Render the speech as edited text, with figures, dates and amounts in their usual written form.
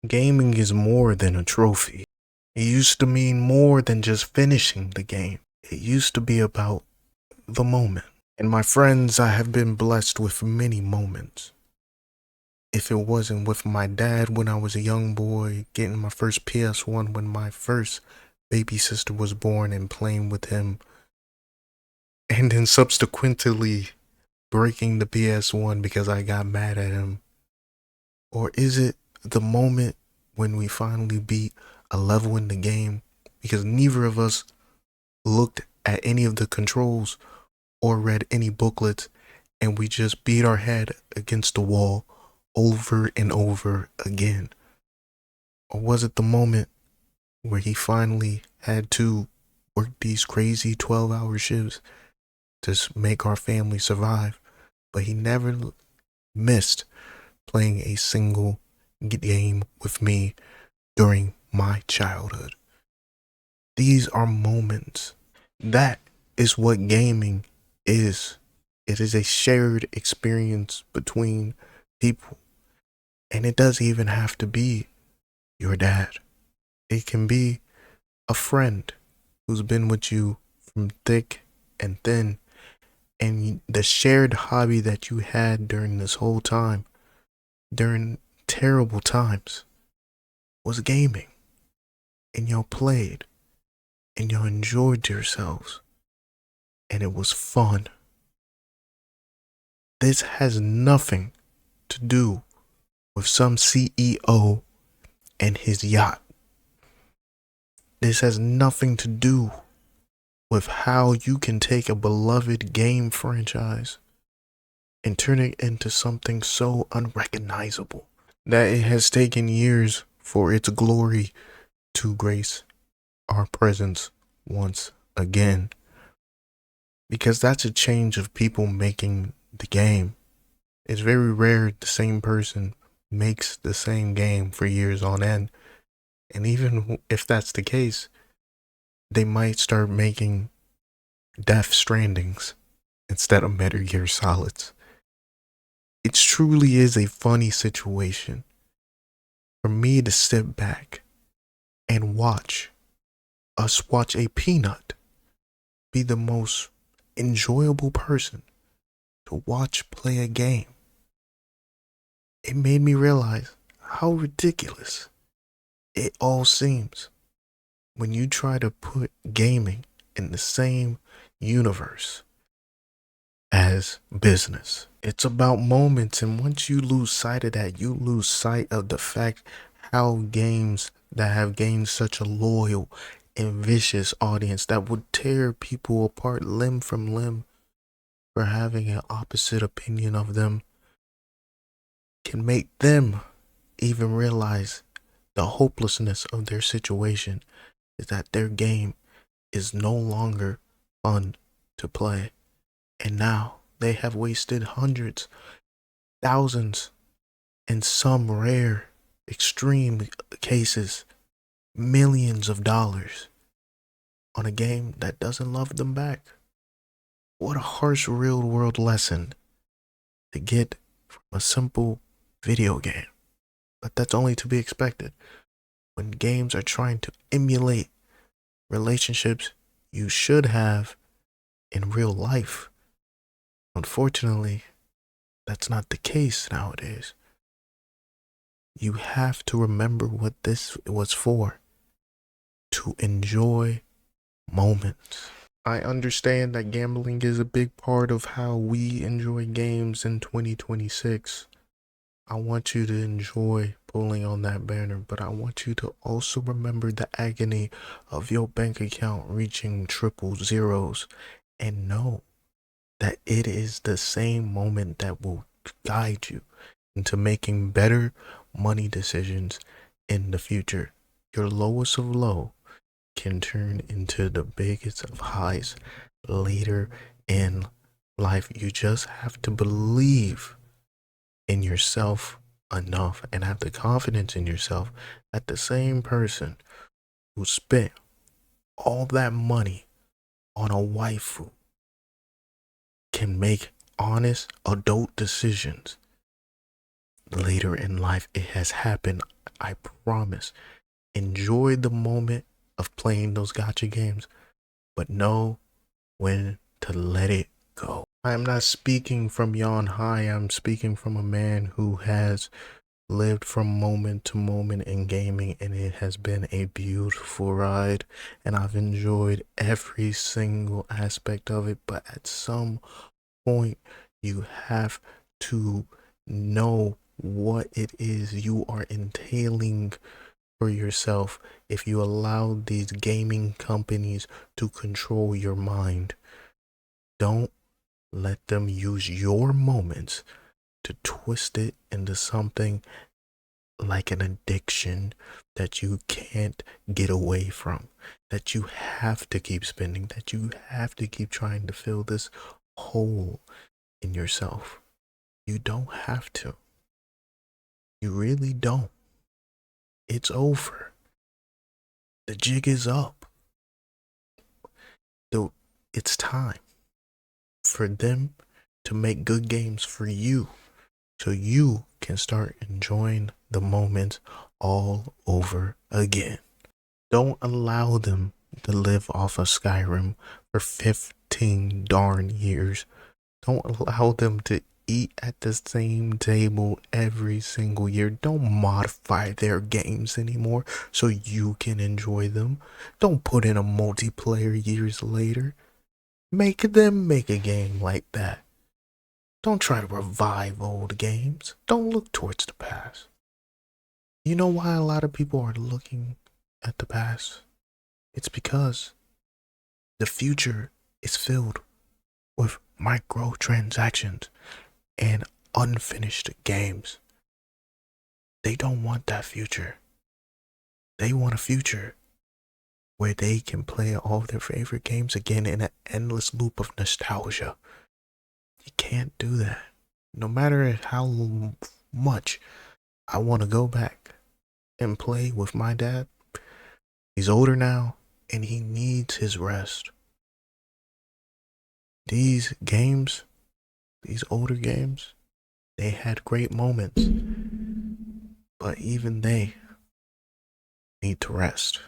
Gaming is more than a trophy. It used to mean more than just finishing the game. It used to be about the moment. And my friends, I have been blessed with many moments. If it wasn't with my dad when I was a young boy, getting my first PS1 when my first baby sister was born and playing with him, and then subsequently breaking the PS1 because I got mad at him. Or is it the moment when we finally beat a level in the game because neither of us looked at any of the controls or read any booklets and we just beat our head against the wall over and over again? Or was it the moment where he finally had to work these crazy 12-hour shifts to make our family survive, but he never missed playing a single game with me during my childhood? These are moments. That is what gaming is. It is a shared experience between people. And it doesn't even have to be your dad. It can be a friend who's been with you from thick and thin, and the shared hobby that you had during this whole time, during terrible times, was gaming. And y'all played, and y'all enjoyed yourselves, and it was fun. This has nothing to do with some CEO and his yacht. This has nothing to do with how you can take a beloved game franchise and turn it into something so unrecognizable that it has taken years for its glory to grace our presence once again. Because that's a change of people making the game. It's very rare the same person makes the same game for years on end. And even if that's the case, they might start making Death Strandings instead of Metal Gear Solids. It truly is a funny situation for me to sit back and watch us watch a peanut be the most enjoyable person to watch play a game. It made me realize how ridiculous it all seems when you try to put gaming in the same universe as business. It's about moments, and once you lose sight of that, you lose sight of the fact how games that have gained such a loyal and vicious audience that would tear people apart limb from limb for having an opposite opinion of them can make them even realize the hopelessness of their situation is that their game is no longer fun to play. And now they have wasted hundreds, thousands, in some rare, extreme cases, millions of dollars on a game that doesn't love them back. What a harsh real world lesson to get from a simple video game. But that's only to be expected when games are trying to emulate relationships you should have in real life. Unfortunately, that's not the case nowadays. You have to remember what this was for: to enjoy moments. I understand that gambling is a big part of how we enjoy games in 2026. I want you to enjoy pulling on that banner, but I want you to also remember the agony of your bank account reaching triple zeros and know that it is the same moment that will guide you into making better money decisions in the future. Your lowest of low can turn into the biggest of highs later in life. You just have to believe in yourself enough and have the confidence in yourself that the same person who spent all that money on a waifu can make honest adult decisions later in life. It has happened. I promise. Enjoy the moment of playing those gotcha games, but know when to let it go. I'm not speaking from yon high. I'm speaking from a man who has lived from moment to moment in gaming, and it has been a beautiful ride, and I've enjoyed every single aspect of it. But at some point, you have to know what it is you are entailing for yourself if you allow these gaming companies to control your mind. Don't let them use your moments to twist it into something like an addiction that you can't get away from, that you have to keep spending, that you have to keep trying to fill this hole in yourself. You don't have to. You really don't. It's over. The jig is up. Though it's time for them to make good games for you so you can start enjoying the moments all over again. Don't allow them to live off of Skyrim for 15 darn years. Don't allow them to eat at the same table every single year. Don't modify their games anymore so you can enjoy them. Don't put in a multiplayer years later. Make them make a game like that. Don't try to revive old games. Don't look towards the past. You know why a lot of people are looking at the past? It's because the future is filled with microtransactions and unfinished games. They don't want that future. They want a future where they can play all their favorite games again in an endless loop of nostalgia. You can't do that. No matter how much I want to go back and play with my dad, he's older now and he needs his rest. These games, these older games, they had great moments, but even they need to rest.